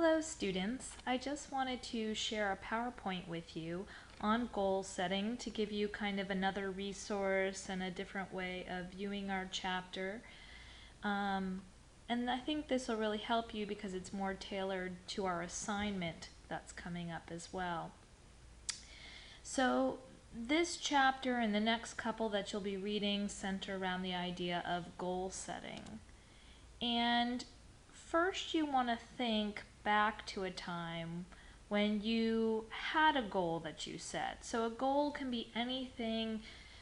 Hello students, I just wanted to share a PowerPoint with you on goal setting to give you kind of another resource and a different way of viewing our chapter. Um, and I think this will really help you because it's more tailored to our assignment that's coming up as well. So this chapter and the next couple that you'll be reading center around the idea of goal setting. And first you want to think back to a time when you had a goal that you set. So a goal can be anything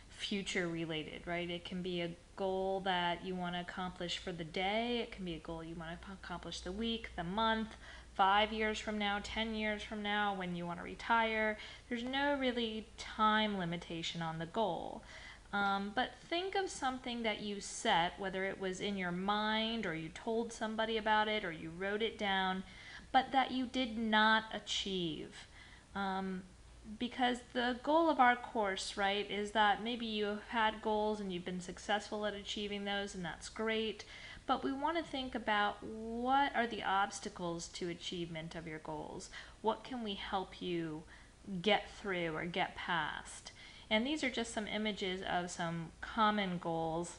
future related, right? It can be a goal that you want to accomplish for the day. It can be a goal you want to accomplish the week, the month, 5 years from now, 10 years from now, when you want to retire. There's no really time limitation on the goal. But think of something that you set, whether it was in your mind or you told somebody about it or you wrote it down, but that you did not achieve. Because the goal of our course, right, is that maybe you've had goals and you've been successful at achieving those, and that's great. But we want to think about what are the obstacles to achievement of your goals? What can we help you get through or get past? And these are just some images of some common goals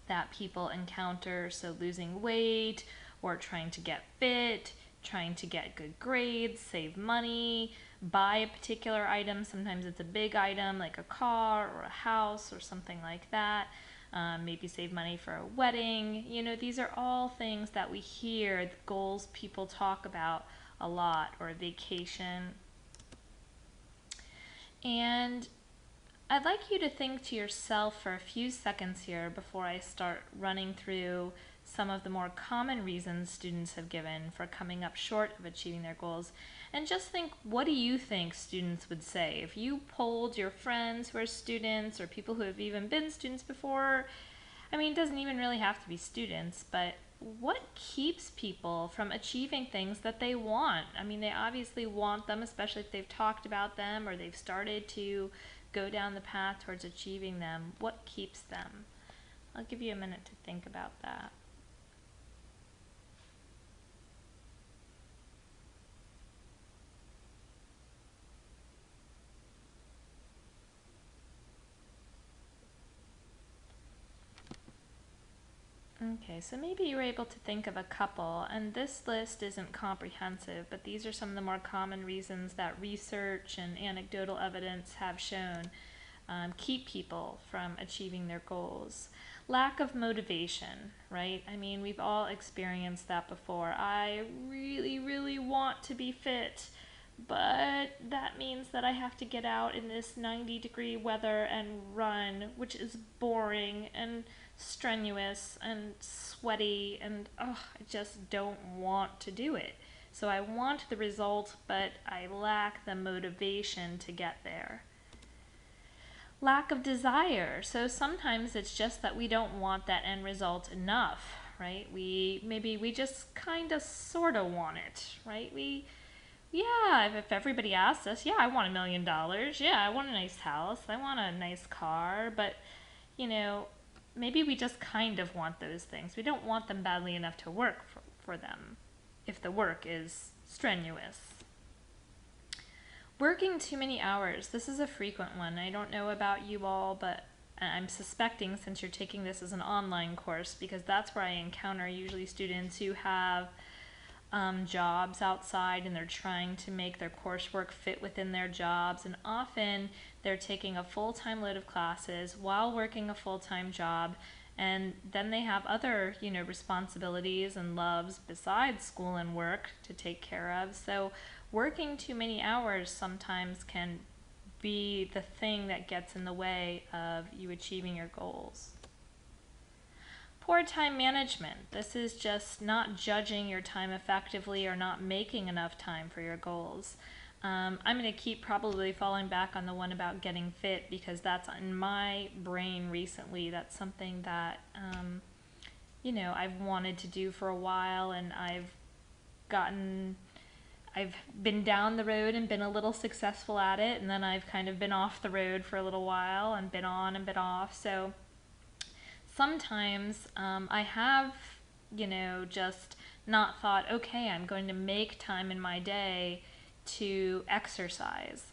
that people encounter. So losing weight, or trying to get fit, trying to get good grades, save money, buy a particular item. Sometimes it's a big item like a car or a house or something like that. Maybe save money for a wedding. You know, these are all things that we hear, the goals people talk about a lot, or a vacation. And I'd like you to think to yourself for a few seconds here before I start running through some of the more common reasons students have given for coming up short of achieving their goals. And just think, what do you think students would say? If you polled your friends who are students or people who have even been students before, I mean, it doesn't even really have to be students, but what keeps people from achieving things that they want? I mean, they obviously want them, especially if they've talked about them or they've started to go down the path towards achieving them. What keeps them? I'll give you a minute to think about that. Okay, so maybe you were able to think of a couple, and this list isn't comprehensive, but these are some of the more common reasons that research and anecdotal evidence have shown keep people from achieving their goals. Lack of motivation, right? I mean, we've all experienced that before. I really, really want to be fit, but that means that I have to get out in this 90-degree weather and run, which is boring and strenuous and sweaty, and I just don't want to do it. So I want the result, but I lack the motivation to get there. Lack of desire. So sometimes it's just that we don't want that end result enough, right? We just kind of sort of want it, right? Yeah, if everybody asks us, yeah, I want $1 million. Yeah, I want a nice house. I want a nice car. But, you know, maybe we just kind of want those things. We don't want them badly enough to work for them if the work is strenuous. Working too many hours. This is a frequent one. I don't know about you all, but I'm suspecting, since you're taking this as an online course, because that's where I encounter usually students who have jobs outside and they're trying to make their coursework fit within their jobs, and often they're taking a full-time load of classes while working a full-time job, and then they have other, responsibilities and loves besides school and work to take care of. So working too many hours sometimes can be the thing that gets in the way of you achieving your goals. Poor time management. This is just not judging your time effectively or not making enough time for your goals. I'm going to keep probably falling back on the one about getting fit because that's in my brain recently. That's something that, I've wanted to do for a while, and I've been down the road and been a little successful at it, and then I've kind of been off the road for a little while and been on and been off. So sometimes I have, just not thought, okay, I'm going to make time in my day to exercise.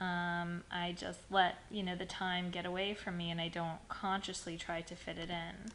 I just let, the time get away from me and I don't consciously try to fit it in.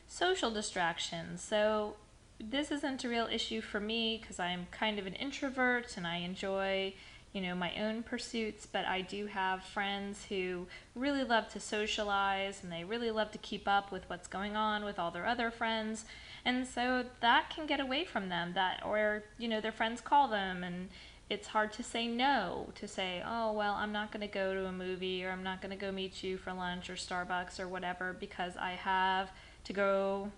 Social distractions. So this isn't a real issue for me because I'm kind of an introvert and I enjoy, my own pursuits, but I do have friends who really love to socialize and they really love to keep up with what's going on with all their other friends. And so that can get away from them, or their friends call them and it's hard to say no, to say, oh, well, I'm not going to go to a movie or I'm not going to go meet you for lunch or Starbucks or whatever because I have to go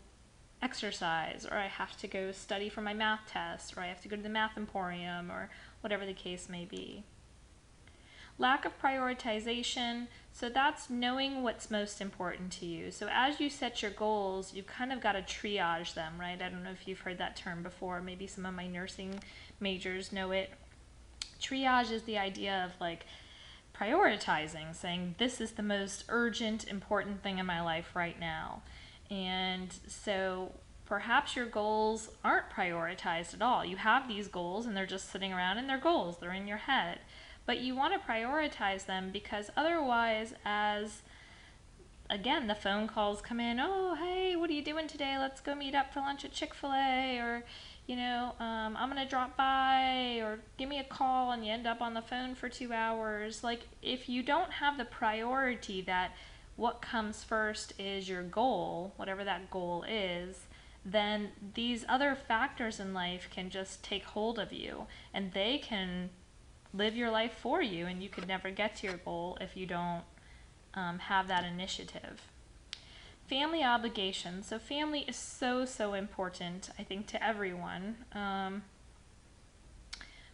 exercise, or I have to go study for my math test, or I have to go to the math emporium, or whatever the case may be. Lack of prioritization, so that's knowing what's most important to you. So as you set your goals, you've kind of got to triage them, right? I don't know if you've heard that term before. Maybe some of my nursing majors know it. Triage is the idea of like prioritizing, saying this is the most urgent, important thing in my life right now. And so perhaps your goals aren't prioritized at all. You have these goals and they're just sitting around and they're goals, they're in your head. But you want to prioritize them because otherwise, as again, the phone calls come in, oh, hey, what are you doing today? Let's go meet up for lunch at Chick-fil-A, or, I'm going to drop by, or give me a call, and you end up on the phone for 2 hours. Like, if you don't have the priority that what comes first is your goal, whatever that goal is, then these other factors in life can just take hold of you and they can live your life for you, and you could never get to your goal if you don't have that initiative. Family obligations. So family is so important, I think, to everyone.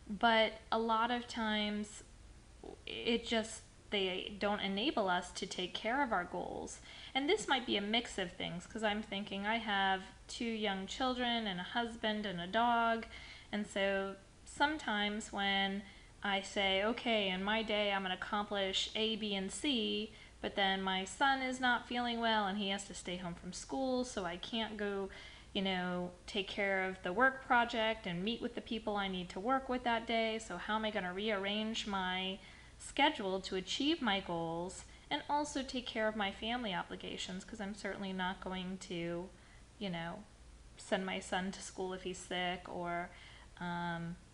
But a lot of times they don't enable us to take care of our goals. And this might be a mix of things, because I'm thinking I have 2 young children and a husband and a dog, and so sometimes when I say, okay, in my day I'm going to accomplish A, B, and C, but then my son is not feeling well and he has to stay home from school, so I can't go, take care of the work project and meet with the people I need to work with that day, so how am I going to rearrange my schedule to achieve my goals and also take care of my family obligations, because I'm certainly not going to, send my son to school if he's sick, or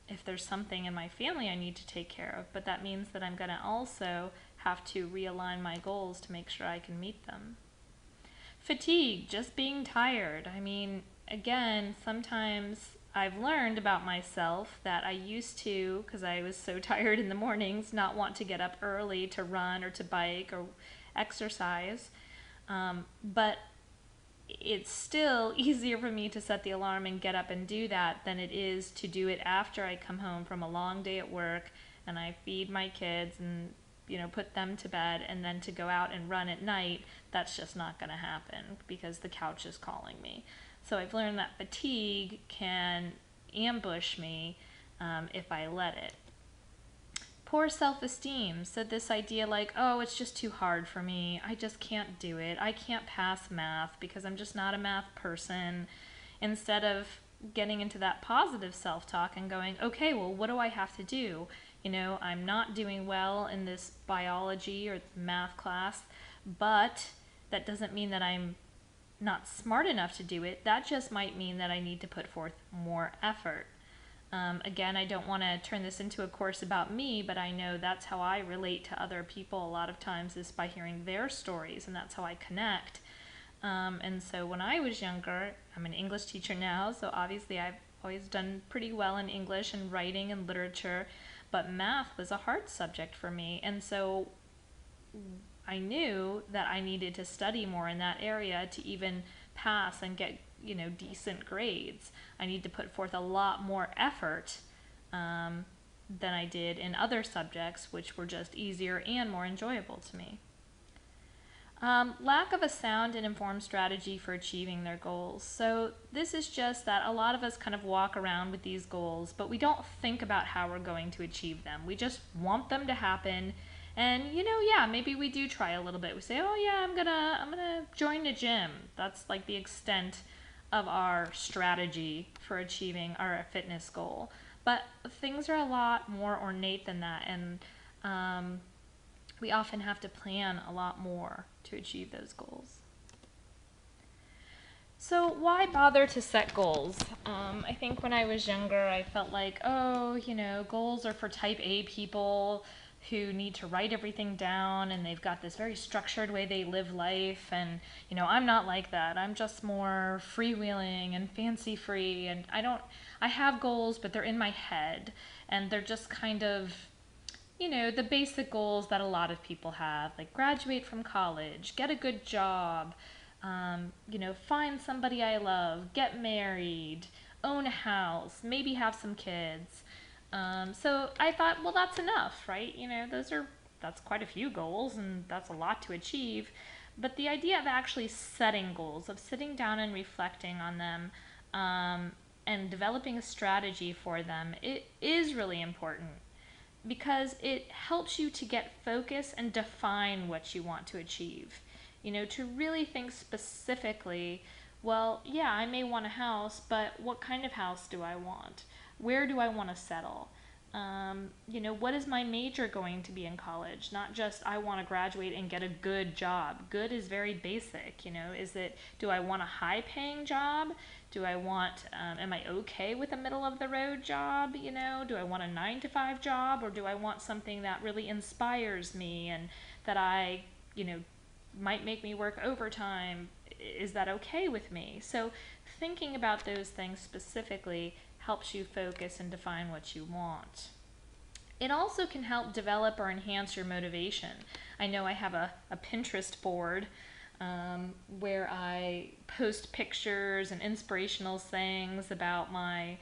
if there's something in my family I need to take care of. But that means that I'm going to also have to realign my goals to make sure I can meet them. Fatigue, just being tired. I mean, again, sometimes I've learned about myself that I used to, because I was so tired in the mornings, not want to get up early to run or to bike or exercise. But it's still easier for me to set the alarm and get up and do that than it is to do it after I come home from a long day at work and I feed my kids and put them to bed, and then to go out and run at night. That's just not going to happen because the couch is calling me. So I've learned that fatigue can ambush me if I let it. Poor self-esteem. So this idea like, oh, it's just too hard for me. I just can't do it. I can't pass math because I'm just not a math person. Instead of getting into that positive self-talk and going, okay, well, what do I have to do? I'm not doing well in this biology or math class, but that doesn't mean that I'm not smart enough to do it. That just might mean that I need to put forth more effort. Again, I don't want to turn this into a course about me, but I know that's how I relate to other people a lot of times, is by hearing their stories, and that's how I connect. And so when I was younger, I'm an English teacher now, so obviously I've always done pretty well in English and writing and literature, but math was a hard subject for me, and so I knew that I needed to study more in that area to even pass and get decent grades. I need to put forth a lot more effort than I did in other subjects, which were just easier and more enjoyable to me. Lack of a sound and informed strategy for achieving their goals. So this is just that a lot of us kind of walk around with these goals, but we don't think about how we're going to achieve them. We just want them to happen. And maybe we do try a little bit. We say, oh yeah, I'm gonna join a gym. That's like the extent of our strategy for achieving our fitness goal. But things are a lot more ornate than that, and we often have to plan a lot more to achieve those goals. So why bother to set goals? I think when I was younger, I felt like, oh, goals are for type A people who need to write everything down and they've got this very structured way they live life. And, I'm not like that. I'm just more freewheeling and fancy free. And I have goals, but they're in my head. And they're just kind of, the basic goals that a lot of people have, like graduate from college, get a good job, find somebody I love, get married, own a house, maybe have some kids. So I thought, well, that's enough, right? That's quite a few goals and that's a lot to achieve. But the idea of actually setting goals, of sitting down and reflecting on them, and developing a strategy for them, it is really important because it helps you to get focus and define what you want to achieve. To really think specifically, well, yeah, I may want a house, but what kind of house do I want? Where do I want to settle? What is my major going to be in college? Not just I want to graduate and get a good job. Good is very basic. Do I want a high paying job? Am I okay with a middle of the road job? Do I want a 9 to 5 job, or do I want something that really inspires me and that might make me work overtime? Is that okay with me? So thinking about those things specifically helps you focus and define what you want. It also can help develop or enhance your motivation. I know I have a Pinterest board where I post pictures and inspirational things about my,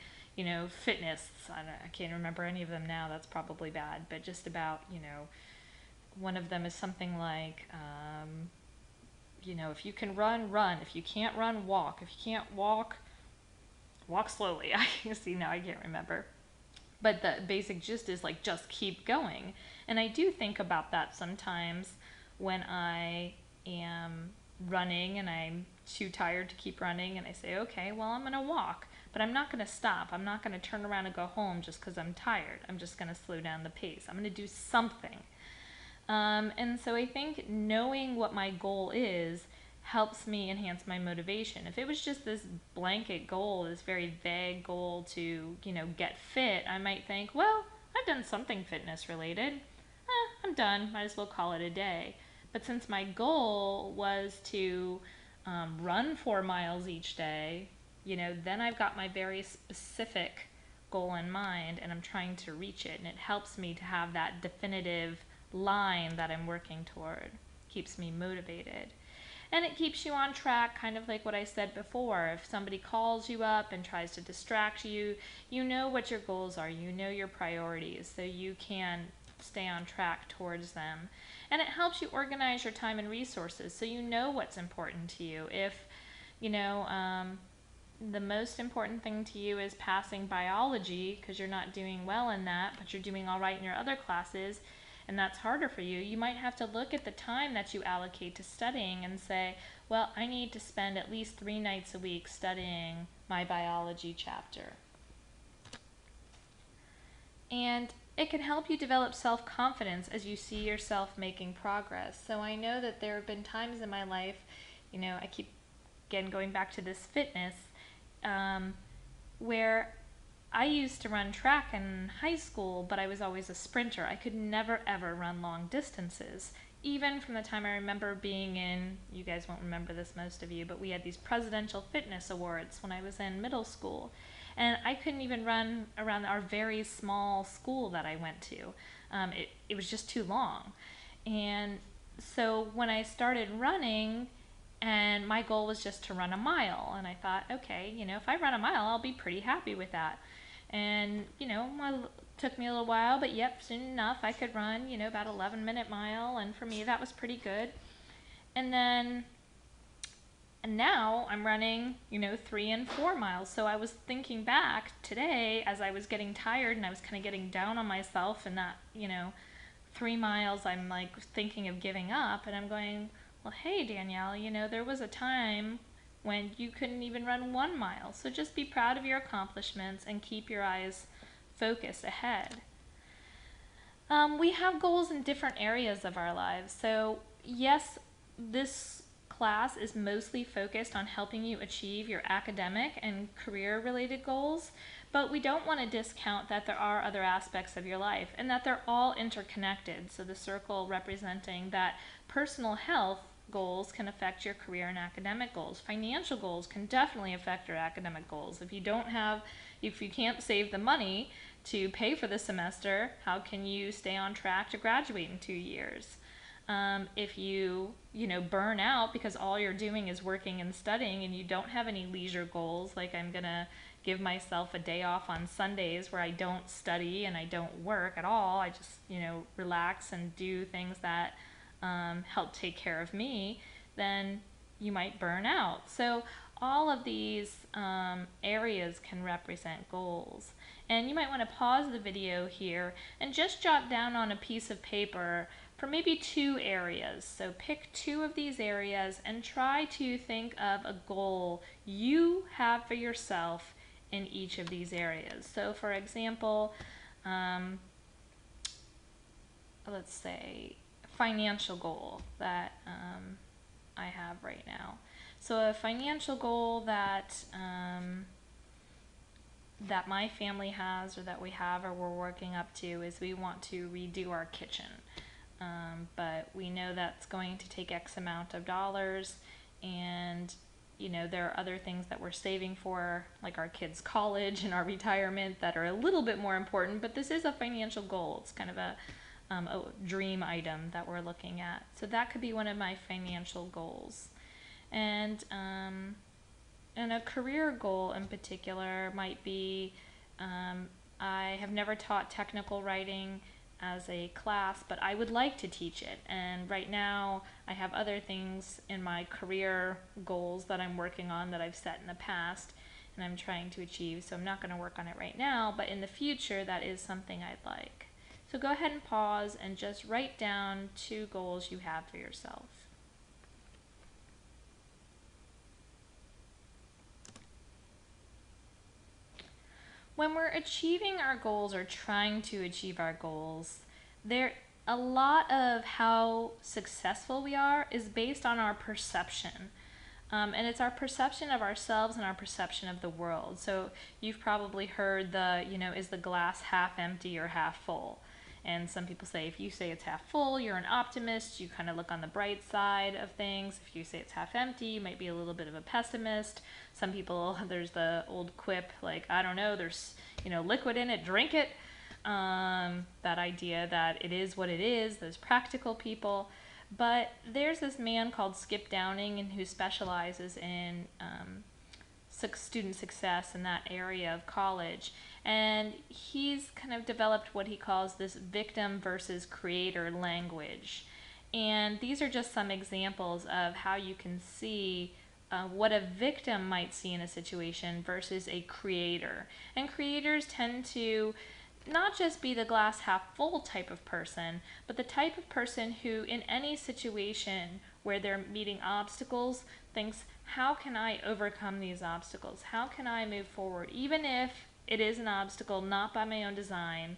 fitness. I can't remember any of them now. That's probably bad. But just about, one of them is something like, if you can run, run. If you can't run, walk. If you can't walk, walk slowly. See, now I can't remember. But the basic gist is like, just keep going. And I do think about that sometimes when I am running and I'm too tired to keep running, and I say, okay, well, I'm going to walk, but I'm not going to stop. I'm not going to turn around and go home just because I'm tired. I'm just going to slow down the pace. I'm going to do something. And so I think knowing what my goal is helps me enhance my motivation. If it was just this blanket goal, this very vague goal to, get fit, I might think, well, I've done something fitness related. I'm done. Might as well call it a day. But since my goal was to run 4 miles each day, then I've got my very specific goal in mind and I'm trying to reach it. And it helps me to have that definitive line that I'm working toward. Keeps me motivated. And it keeps you on track, kind of like what I said before. If somebody calls you up and tries to distract you, you know what your goals are, you know your priorities, so you can stay on track towards them. And it helps you organize your time and resources so you know what's important to you. If, the most important thing to you is passing biology because you're not doing well in that, but you're doing all right in your other classes, and that's harder for you, you might have to look at the time that you allocate to studying and say, well, I need to spend at least 3 nights a week studying my biology chapter. And it can help you develop self-confidence as you see yourself making progress. So I know that there have been times in my life, I keep, again, going back to this fitness, where I used to run track in high school, but I was always a sprinter. I could never, ever run long distances. Even from the time I remember being in, you guys won't remember this, most of you, but we had these presidential fitness awards when I was in middle school. And I couldn't even run around our very small school that I went to. It was just too long. And so when I started running, and my goal was just to run a mile, and I thought, okay, if I run a mile, I'll be pretty happy with that. And, it took me a little while, but yep, soon enough I could run, about 11-minute mile, and for me that was pretty good. And now I'm running, 3 and 4 miles. So I was thinking back today as I was getting tired and I was kind of getting down on myself, and that, 3 miles I'm like thinking of giving up, and I'm going, well, hey, Danielle, there was a time when you couldn't even run 1 mile. So just be proud of your accomplishments and keep your eyes focused ahead. We have goals in different areas of our lives. So yes, this class is mostly focused on helping you achieve your academic and career related goals, but we don't want to discount that there are other aspects of your life and that they're all interconnected. So the circle representing that personal health goals can affect your career and academic goals. Financial goals can definitely affect your academic goals. If you can't save the money to pay for the semester, how can you stay on track to graduate in 2 years? If you burn out because all you're doing is working and studying and you don't have any leisure goals, like I'm gonna give myself a day off on Sundays where I don't study and I don't work at all, I just relax and do things that help take care of me, then you might burn out. So all of these areas can represent goals. And you might want to pause the video here and just jot down on a piece of paper for maybe 2 areas. So pick 2 of these areas and try to think of a goal you have for yourself in each of these areas. So for example, let's say financial goal that I have right now. So a financial goal that that my family has, or that we have, or we're working up to, is we want to redo our kitchen. But we know that's going to take X amount of dollars, and there are other things that we're saving for, like our kids' college and our retirement, that are a little bit more important, but this is a financial goal. It's kind of a dream item that we're looking at. So that could be one of my financial goals. And a career goal in particular might be, I have never taught technical writing as a class, but I would like to teach it. And right now I have other things in my career goals that I'm working on that I've set in the past and I'm trying to achieve. So I'm not going to work on it right now, but in the future that is something I'd like. So go ahead and pause and just write down 2 goals you have for yourself. When we're achieving our goals or trying to achieve our goals, a lot of how successful we are is based on our perception. And it's our perception of ourselves and our perception of the world. So you've probably heard is the glass half empty or half full? And some people say if you say it's half full, you're an optimist, you kind of look on the bright side of things. If you say it's half empty, you might be a little bit of a pessimist. Some people, there's the old quip, like, I don't know, there's liquid in it, drink it. That idea that it is what it is, those practical people. But there's this man called Skip Downing, and who specializes in student success in that area of college. And he's kind of developed what he calls this victim versus creator language. And these are just some examples of how you can see what a victim might see in a situation versus a creator. And creators tend to not just be the glass half full type of person, but the type of person who in any situation where they're meeting obstacles thinks, how can I overcome these obstacles? How can I move forward? Even if it is an obstacle not by my own design,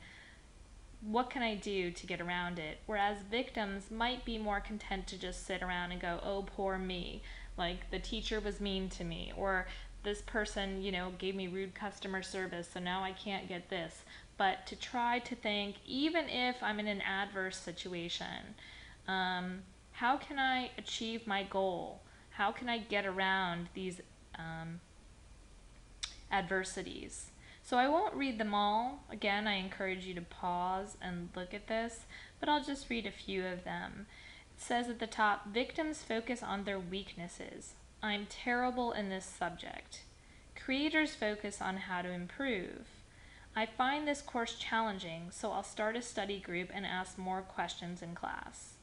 what can I do to get around it? Whereas victims might be more content to just sit around and go, oh, poor me. Like, the teacher was mean to me, or this person, gave me rude customer service, so now I can't get this. But to try to think, even if I'm in an adverse situation, how can I achieve my goal? How can I get around these adversities? So I won't read them all. Again, I encourage you to pause and look at this, but I'll just read a few of them. It says at the top, victims focus on their weaknesses. I'm terrible in this subject. Creators focus on how to improve. I find this course challenging, so I'll start a study group and ask more questions in class.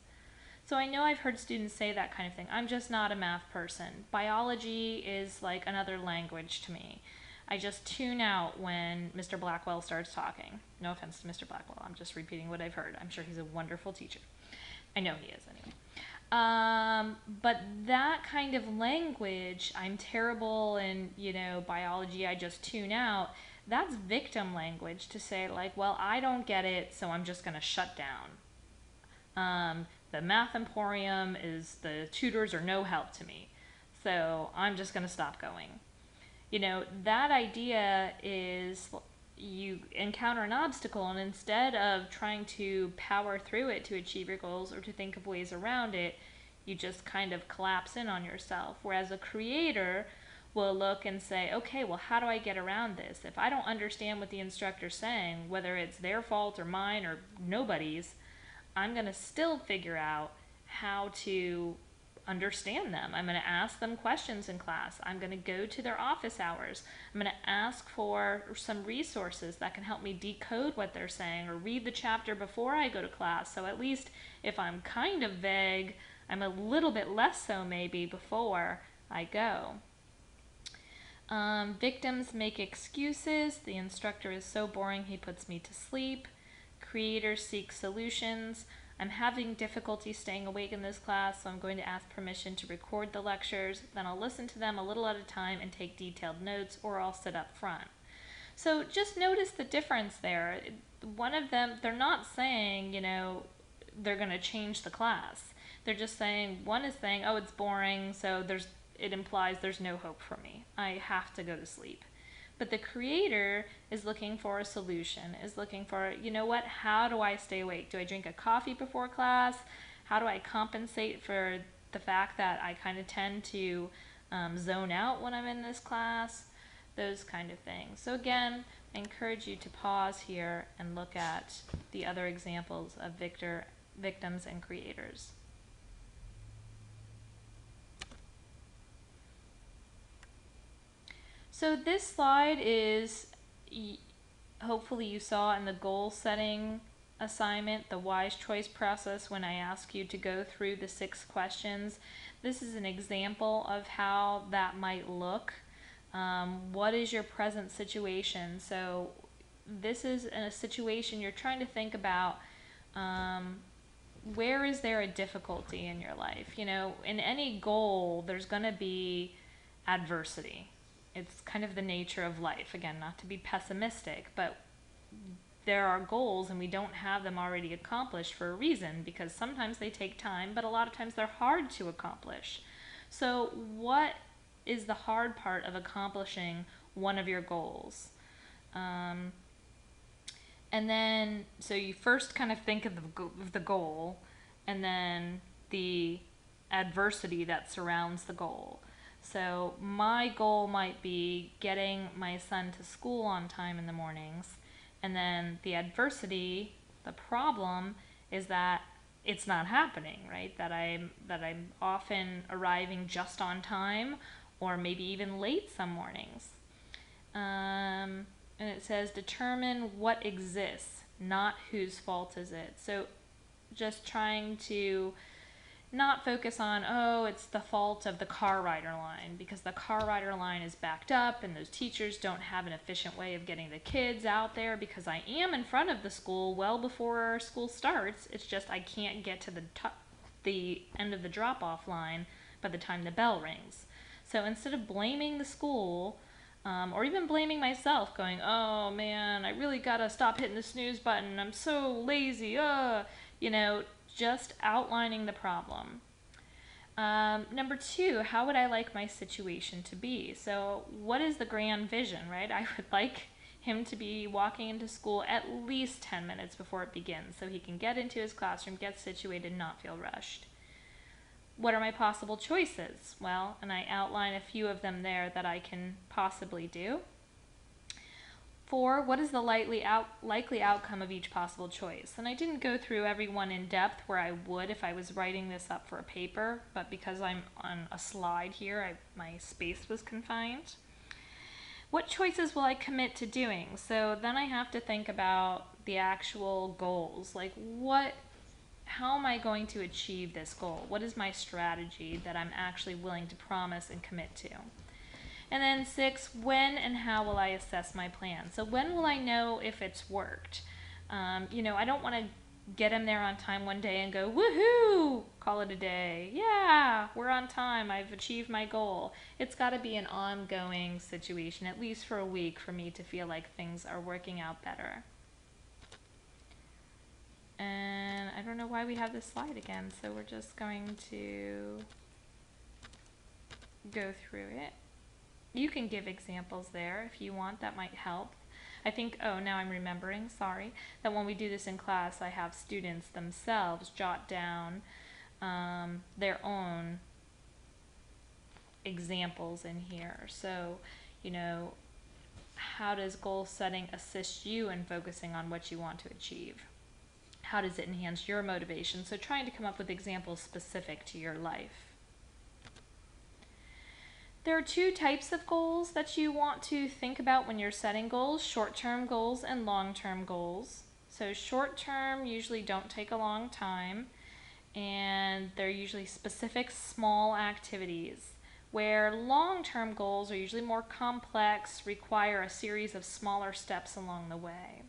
So I know I've heard students say that kind of thing. I'm just not a math person. Biology is like another language to me. I just tune out when Mr. Blackwell starts talking. No offense to Mr. Blackwell, I'm just repeating what I've heard. I'm sure he's a wonderful teacher. I know he is anyway. But that kind of language, I'm terrible in, biology, I just tune out. That's victim language to say, like, well, I don't get it, so I'm just going to shut down. The math emporium is, the tutors are no help to me, so I'm just going to stop going. That idea is you encounter an obstacle, and instead of trying to power through it to achieve your goals or to think of ways around it, you just kind of collapse in on yourself. Whereas a creator will look and say, okay, well, how do I get around this? If I don't understand what the instructor's saying, whether it's their fault or mine or nobody's, I'm going to still figure out how to understand them. I'm going to ask them questions in class. I'm going to go to their office hours. I'm going to ask for some resources that can help me decode what they're saying, or read the chapter before I go to class. So at least if I'm kind of vague, I'm a little bit less so maybe before I go. Victims make excuses. The instructor is so boring he puts me to sleep. Creators seek solutions. I'm having difficulty staying awake in this class, so I'm going to ask permission to record the lectures. Then I'll listen to them a little at a time and take detailed notes, or I'll sit up front. So just notice the difference there. One of them, they're not saying, they're going to change the class. They're just saying, one is saying, oh, it's boring, so it implies there's no hope for me. I have to go to sleep. But the creator is looking for a solution, is looking for, how do I stay awake? Do I drink a coffee before class? How do I compensate for the fact that I kind of tend to zone out when I'm in this class? Those kind of things. So again, I encourage you to pause here and look at the other examples of victims and creators. So this slide is, hopefully you saw in the goal setting assignment, the wise choice process, when I ask you to go through the 6 questions. This is an example of how that might look. What is your present situation? So this is in a situation you're trying to think about, where is there a difficulty in your life? In any goal, there's going to be adversity. It's kind of the nature of life. Again, not to be pessimistic, but there are goals and we don't have them already accomplished for a reason, because sometimes they take time, but a lot of times they're hard to accomplish. So what is the hard part of accomplishing one of your goals? And then, so you first kind of think of the goal, and then the adversity that surrounds the goal. So my goal might be getting my son to school on time in the mornings, and then the adversity, the problem, is that it's not happening, right? That I'm often arriving just on time, or maybe even late some mornings. And it says determine what exists, not whose fault is it. So just trying to not focus on, oh, it's the fault of the car rider line, because the car rider line is backed up and those teachers don't have an efficient way of getting the kids out there, because I am in front of the school well before school starts. It's just I can't get to the end of the drop-off line by the time the bell rings. So instead of blaming the school, or even blaming myself, going, oh man, I really gotta stop hitting the snooze button, I'm so lazy, just outlining the problem. Number 2, how would I like my situation to be? So what is the grand vision, right? I would like him to be walking into school at least 10 minutes before it begins, so he can get into his classroom, get situated, not feel rushed. What are my possible choices? Well, and I outline a few of them there that I can possibly do. 4, what is the likely outcome of each possible choice? And I didn't go through every one in depth where I would if I was writing this up for a paper, but because I'm on a slide here, my space was confined. What choices will I commit to doing? So then I have to think about the actual goals, like how am I going to achieve this goal? What is my strategy that I'm actually willing to promise and commit to? And then 6, when and how will I assess my plan? So when will I know if it's worked? I don't want to get them there on time one day and go, woohoo, call it a day. Yeah, we're on time. I've achieved my goal. It's got to be an ongoing situation, at least for a week, for me to feel like things are working out better. And I don't know why we have this slide again, so we're just going to go through it. You can give examples there if you want, that might help. I think, oh, now I'm remembering, sorry, that when we do this in class, I have students themselves jot down their own examples in here. So, you know, how does goal setting assist you in focusing on what you want to achieve? How does it enhance your motivation? So trying to come up with examples specific to your life. There are two types of goals that you want to think about when you're setting goals: short-term goals and long-term goals. So short-term usually don't take a long time, and they're usually specific small activities, where long-term goals are usually more complex, require a series of smaller steps along the way.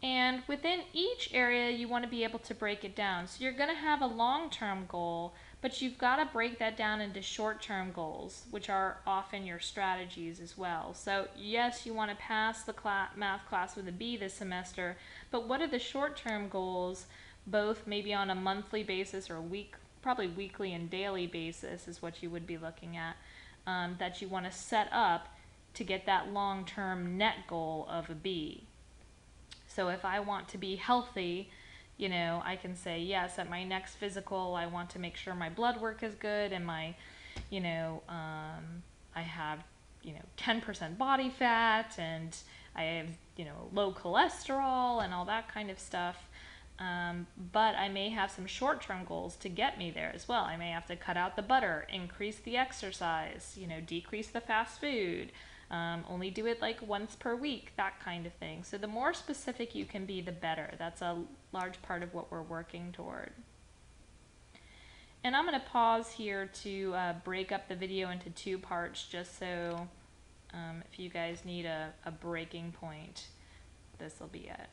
And within each area, you want to be able to break it down. So you're going to have a long-term goal, but you've got to break that down into short-term goals, which are often your strategies as well. So yes, you want to pass the math class with a B this semester, but what are the short-term goals, both maybe on a monthly basis or probably weekly and daily basis is what you would be looking at, that you want to set up to get that long-term net goal of a B. So if I want to be healthy, you know, I can say, yes, at my next physical, I want to make sure my blood work is good and my, you know, I have, you know, 10% body fat and I have, you know, low cholesterol and all that kind of stuff. But I may have some short-term goals to get me there as well. I may have to cut out the butter, increase the exercise, you know, decrease the fast food, only do it like once per week, that kind of thing. So the more specific you can be, the better. That's a large part of what we're working toward. And I'm going to pause here to break up the video into two parts, just so if you guys need a breaking point, this will be it.